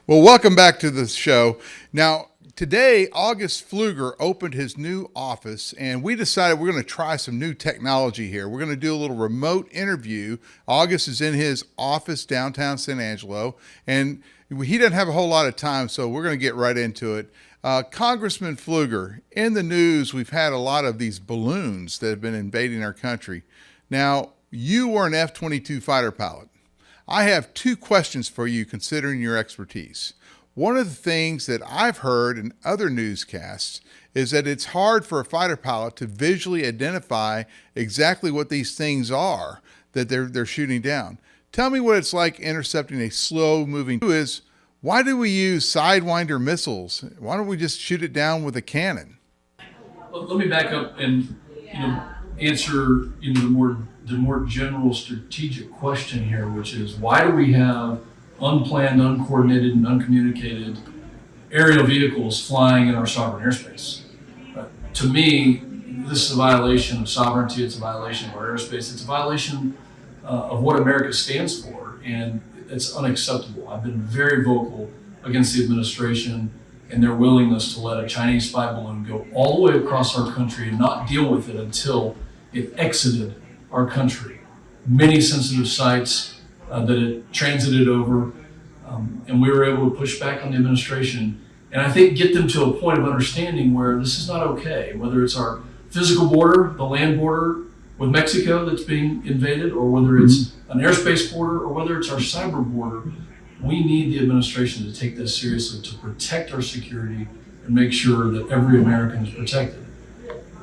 Well, welcome back to the show. Now, today, August Pfluger opened his new office, and we decided we're going to try some new technology here. We're going to do a little remote interview. August is in his office downtown San Angelo, and he doesn't have a whole lot of time, so we're going to get right into it. Congressman Pfluger, in the news, we've had a lot of these balloons that have been invading our country. Now, you were an F-22 fighter pilot. I have two questions for you considering your expertise. One of the things that I've heard in other newscasts is that it's hard for a fighter pilot to visually identify exactly what these things are that they're shooting down. Tell me what it's like intercepting a slow-moving. Why do we use Sidewinder missiles? Why don't we just shoot it down with a cannon? Well, let me back up and answer the more general strategic question here, which is why do we have unplanned, uncoordinated, and uncommunicated aerial vehicles flying in our sovereign airspace? To me, this is a violation of sovereignty. It's a violation of our airspace. It's a violation of what America stands for, and it's unacceptable. I've been very vocal against the administration and their willingness to let a Chinese spy balloon go all the way across our country and not deal with it until it exited our country. Many sensitive sites that it transited over, and we were able to push back on the administration and I think get them to a point of understanding where this is not okay, whether it's our physical border, the land border with Mexico that's being invaded, or whether it's an airspace border, or whether it's our cyber border. We need the administration to take this seriously, to protect our security and make sure that every American is protected.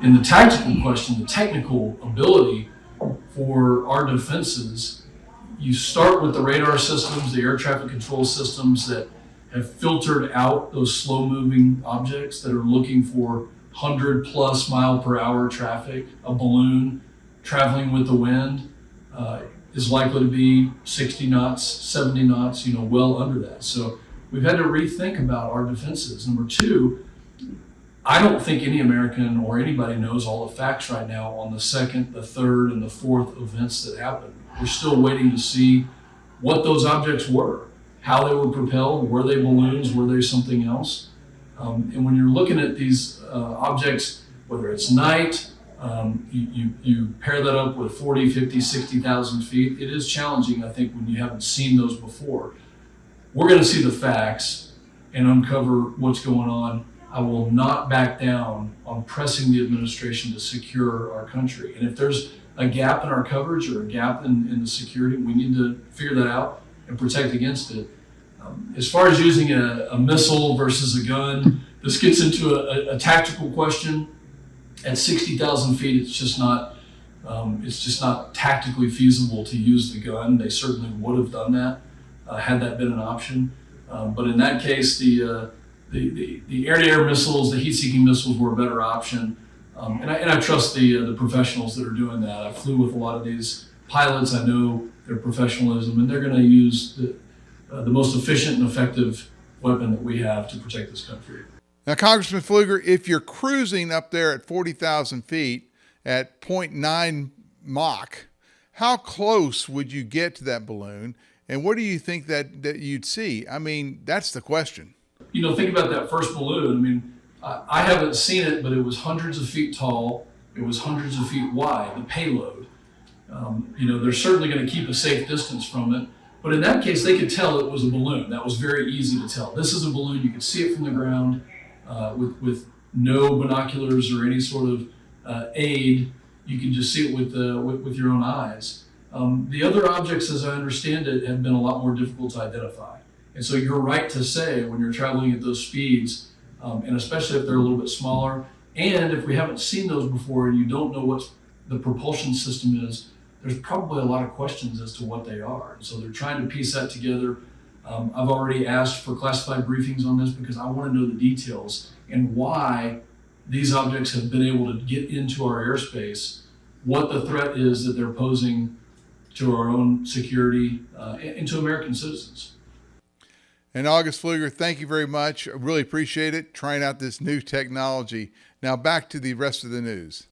In the tactical question, the technical ability for our defenses, you start with the radar systems, the air traffic control systems that have filtered out those slow-moving objects that are looking for 100+ mile per hour traffic. A balloon traveling with the wind is likely to be 60 knots, 70 knots, well under that. So we've had to rethink about our defenses. Number two, I don't think any American or anybody knows all the facts right now on the second, the third, and the fourth events that happened. We're still waiting to see what those objects were, how they were propelled, were they balloons, were they something else? And when you're looking at these objects, whether it's night, you pair that up with 40, 50, 60,000 feet, it is challenging, I think, when you haven't seen those before. We're going to see the facts and uncover what's going on. I will not back down on pressing the administration to secure our country. And if there's a gap in our coverage or a gap in the security, we need to figure that out and protect against it. As far as using a missile versus a gun, this gets into a tactical question. At 60,000 feet, it's just not tactically feasible to use the gun. They certainly would have done that had that been an option. But in that case, the air-to-air missiles, the heat-seeking missiles were a better option. And I trust the professionals that are doing that. I flew with a lot of these pilots. I know their professionalism, and they're going to use the most efficient and effective weapon that we have to protect this country. Now, Congressman Pfluger, if you're cruising up there at 40,000 feet at 0.9 Mach, how close would you get to that balloon? And what do you think that you'd see? I mean, that's the question. Think about that first balloon. I mean, I haven't seen it, but it was hundreds of feet tall. It was hundreds of feet wide, the payload. They're certainly going to keep a safe distance from it. But in that case, they could tell it was a balloon. That was very easy to tell. This is a balloon. You could see it from the ground with no binoculars or any sort of aid. You can just see it with your own eyes. The other objects, as I understand it, have been a lot more difficult to identify. And so you're right to say when you're traveling at those speeds, and especially if they're a little bit smaller, and if we haven't seen those before and you don't know what the propulsion system is, there's probably a lot of questions as to what they are. And so they're trying to piece that together. I've already asked for classified briefings on this because I want to know the details and why these objects have been able to get into our airspace, what the threat is that they're posing to our own security and to American citizens. And August Pfluger, thank you very much. I really appreciate it, trying out this new technology. Now back to the rest of the news.